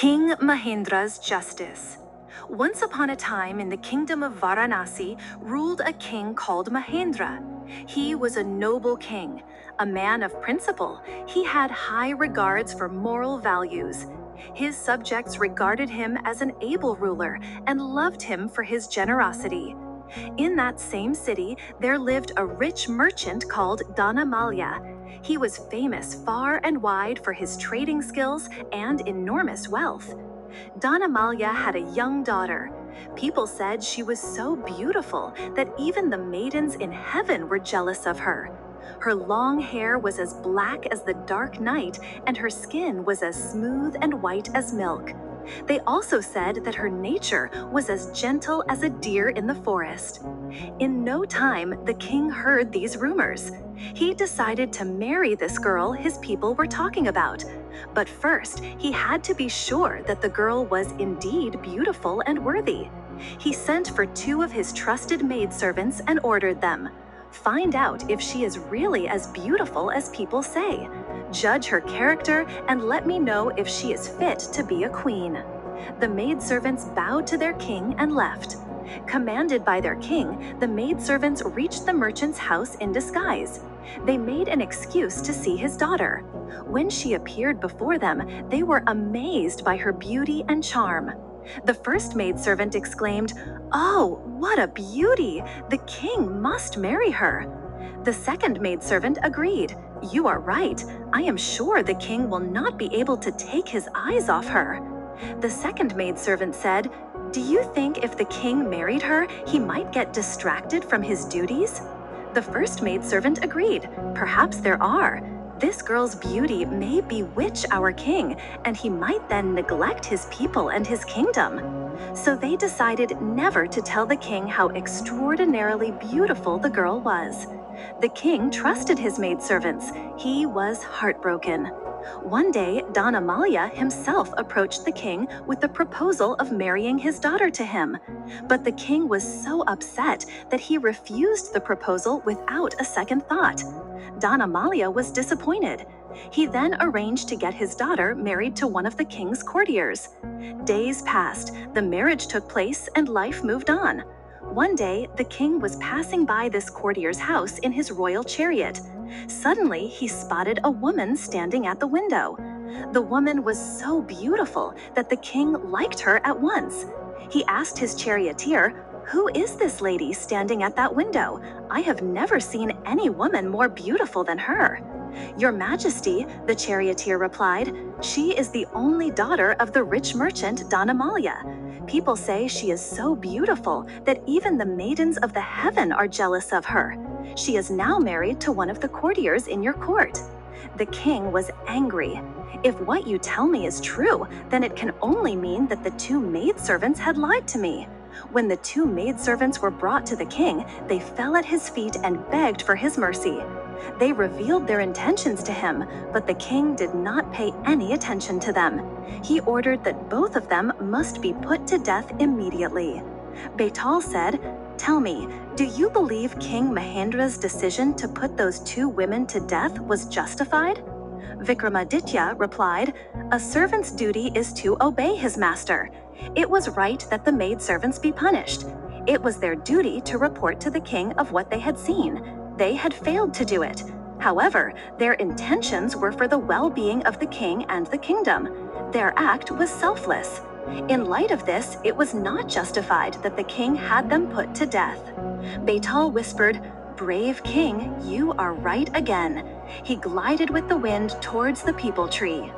King Mahendra's justice. Once upon a time in the kingdom of Varanasi ruled a king called Mahendra. He was a noble king, a man of principle. He had high regards for moral values. His subjects regarded him as an able ruler and loved him for his generosity. In that same city, there lived a rich merchant called Danamalya. He was famous far and wide for his trading skills and enormous wealth. Danamalya had a young daughter. People said she was so beautiful that even the maidens in heaven were jealous of her. Her long hair was as black as the dark night, and her skin was as smooth and white as milk. They also said that her nature was as gentle as a deer in the forest. In no time, the king heard these rumors. He decided to marry this girl his people were talking about. But first, he had to be sure that the girl was indeed beautiful and worthy. He sent for two of his trusted maidservants and ordered them. Find out if she is really as beautiful as people say. Judge her character and let me know if she is fit to be a queen. The maidservants bowed to their king and left. Commanded by their king, the maidservants reached the merchant's house in disguise. They made an excuse to see his daughter. When she appeared before them, they were amazed by her beauty and charm. The first maidservant exclaimed, "Oh, what a beauty! The king must marry her." The second maidservant agreed, "You are right. I am sure the king will not be able to take his eyes off her." The second maidservant said, "Do you think if the king married her, he might get distracted from his duties?" The first maidservant agreed, "Perhaps there are. This girl's beauty may bewitch our king, and he might then neglect his people and his kingdom." So they decided never to tell the king how extraordinarily beautiful the girl was. The king trusted his maidservants. He was heartbroken. One day, Danamalya himself approached the king with the proposal of marrying his daughter to him. But the king was so upset that he refused the proposal without a second thought. Danamalya was disappointed. He then arranged to get his daughter married to one of the king's courtiers. Days passed, the marriage took place, and life moved on. One day, the king was passing by this courtier's house in his royal chariot. Suddenly, he spotted a woman standing at the window. The woman was so beautiful that the king liked her at once. He asked his charioteer, "Who is this lady standing at that window? I have never seen any woman more beautiful than her." "Your Majesty," the charioteer replied, "she is the only daughter of the rich merchant Danamalya. People say she is so beautiful that even the maidens of the heaven are jealous of her. She is now married to one of the courtiers in your court." The king was angry. "If what you tell me is true, then it can only mean that the two maidservants had lied to me." When the two maidservants were brought to the king, they fell at his feet and begged for his mercy. They revealed their intentions to him, but the king did not pay any attention to them. He ordered that both of them must be put to death immediately. Betaal said, "Tell me, do you believe King Mahendra's decision to put those two women to death was justified?" Vikramaditya replied, "A servant's duty is to obey his master. It was right that the maidservants be punished. It was their duty to report to the king of what they had seen. They had failed to do it. However, their intentions were for the well-being of the king and the kingdom. Their act was selfless. In light of this, it was not justified that the king had them put to death." Betaal whispered, "Brave king, you are right again." He glided with the wind towards the peepal tree.